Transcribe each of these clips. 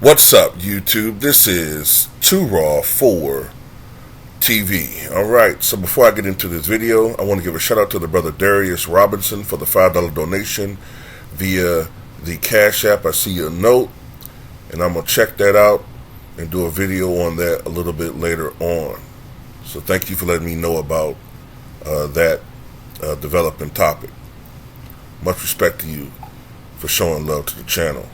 What's up, YouTube? This is Too Raw for TV. Alright, so before I get into this video, I want to give a shout out to the brother Darius Robinson for the $5 donation via the Cash App. I see your note, and I'm going to check that out and do a video on that a little bit later on. So thank you for letting me know about that developing topic. Much respect to you for showing love to the channel.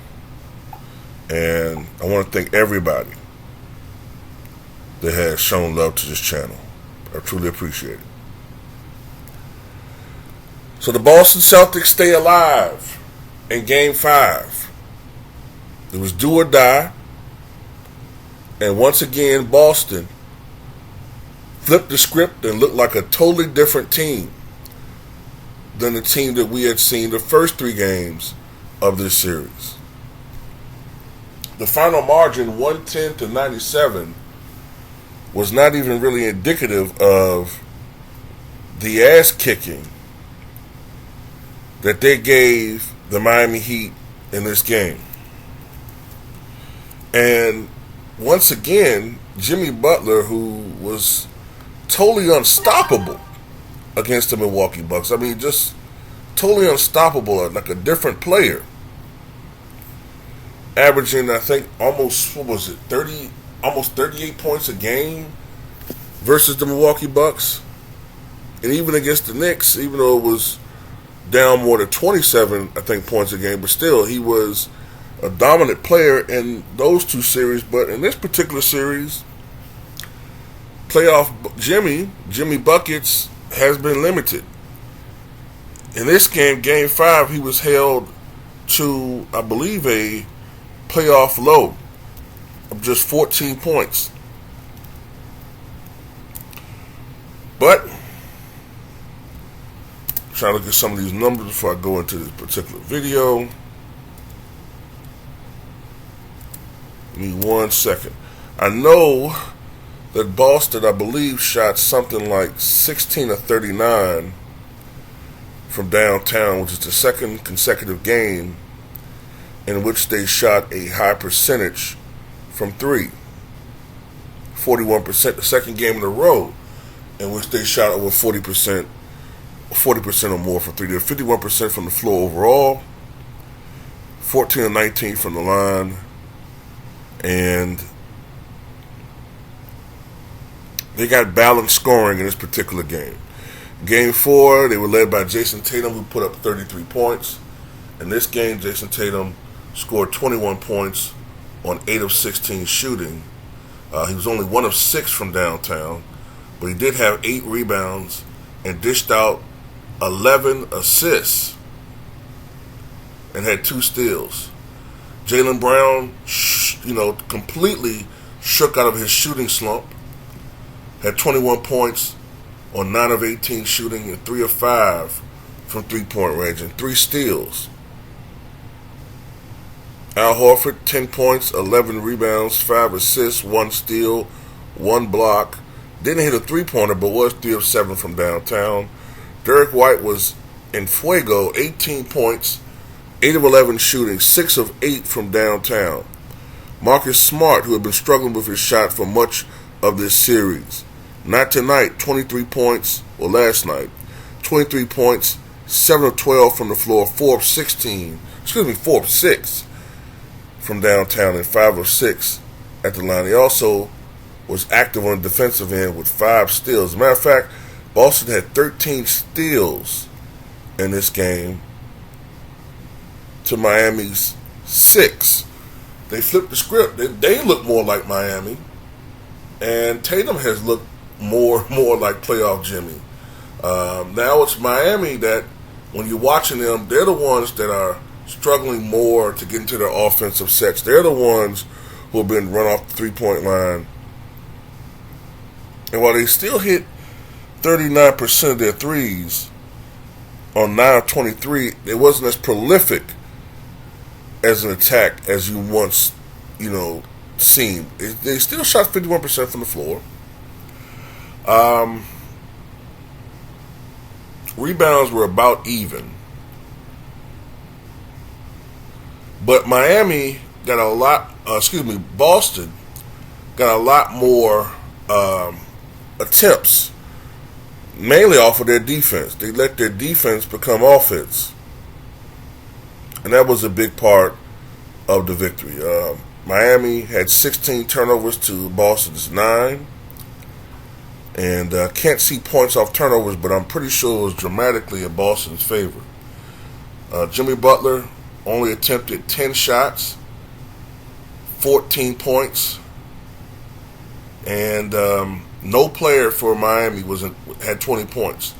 And I want to thank everybody that has shown love to this channel. I truly appreciate it. So the Boston Celtics stay alive in Game 5. It was do or die. And once again, Boston flipped the script and looked like a totally different team than the team that we had seen the first 3 games of this series. The final margin, 110-97, was not even really indicative of the ass kicking that they gave the Miami Heat in this game. And once again, Jimmy Butler, who was totally unstoppable against the Milwaukee Bucks. I mean, just totally unstoppable, like a different player. Averaging, I think, almost 38 points a game versus the Milwaukee Bucks. And even against the Knicks, even though it was down more than 27, I think, points a game, but still, he was a dominant player in those 2 series. But in this particular series, playoff Jimmy Buckets has been limited. In this game, Game 5, he was held to, I believe, a playoff low of just 14 points. But trying to look at some of these numbers before I go into this particular video. Give me 1 second. I know that Boston, I believe, shot something like 16 of 39 from downtown, which is the second consecutive game in which they shot a high percentage from 3. 41%, the second game in a row in which they shot over 40% or more from 3. They're 51% from the floor overall, 14 of 19 from the line, and they got balanced scoring in this particular game. Game 4, they were led by Jason Tatum, who put up 33 points. In this game, Jason Tatum scored 21 points on 8 of 16 shooting. He was only 1 of 6 from downtown, but he did have 8 rebounds and dished out 11 assists and had 2 steals. Jaylen Brown, completely shook out of his shooting slump. Had 21 points on 9 of 18 shooting and 3 of 5 from 3-point range and 3 steals. Al Horford, 10 points, 11 rebounds, 5 assists, 1 steal, 1 block. Didn't hit a 3-pointer, but was 3 of 7 from downtown. Derek White was in fuego, 18 points, 8 of 11 shooting, 6 of 8 from downtown. Marcus Smart, who had been struggling with his shot for much of this series. Not tonight, 23 points, or last night, 23 points, 7 of 12 from the floor, 4 of 6 from downtown, and 5 of 6 at the line. He also was active on the defensive end with 5 steals. As a matter of fact, Boston had 13 steals in this game to Miami's 6. They flipped the script. They look more like Miami, and Tatum has looked more like playoff Jimmy. Now it's Miami that, when you're watching them, they're the ones that are struggling more to get into their offensive sets. They're the ones who have been run off the 3-point line. And while they still hit 39% of their threes on 9 of 23, it wasn't as prolific as an attack as you once, seen. They still shot 51% from the floor. Rebounds were about even. But Miami got a lot Boston got a lot more attempts, mainly off of their defense. They let their defense become offense, and that was a big part of the victory. Miami had 16 turnovers to Boston's 9, and can't see points off turnovers, but I'm pretty sure it was dramatically in Boston's favor. Jimmy Butler only attempted 10 shots, 14 points, and no player for Miami had 20 points.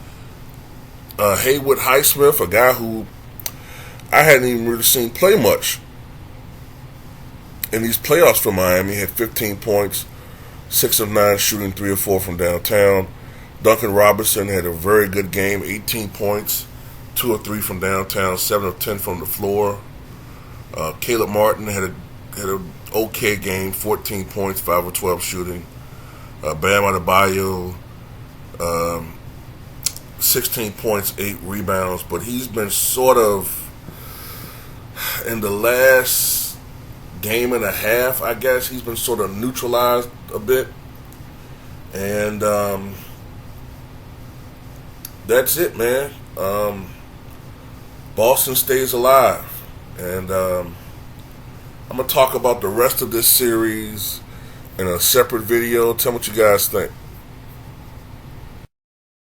Haywood Highsmith, a guy who I hadn't even really seen play much in these playoffs for Miami, had 15 points, 6 of 9 shooting, 3 of 4 from downtown. Duncan Robinson had a very good game, 18 points, 2 of 3 from downtown, 7 of 10 from the floor. Caleb Martin had an okay game, 14 points, 5 of 12 shooting. Bam Adebayo, 16 points, 8 rebounds, but he's been sort of, in the last game and a half, I guess, he's been sort of neutralized a bit. And that's it, man. Boston stays alive. And I'm going to talk about the rest of this series in a separate video. Tell me what you guys think.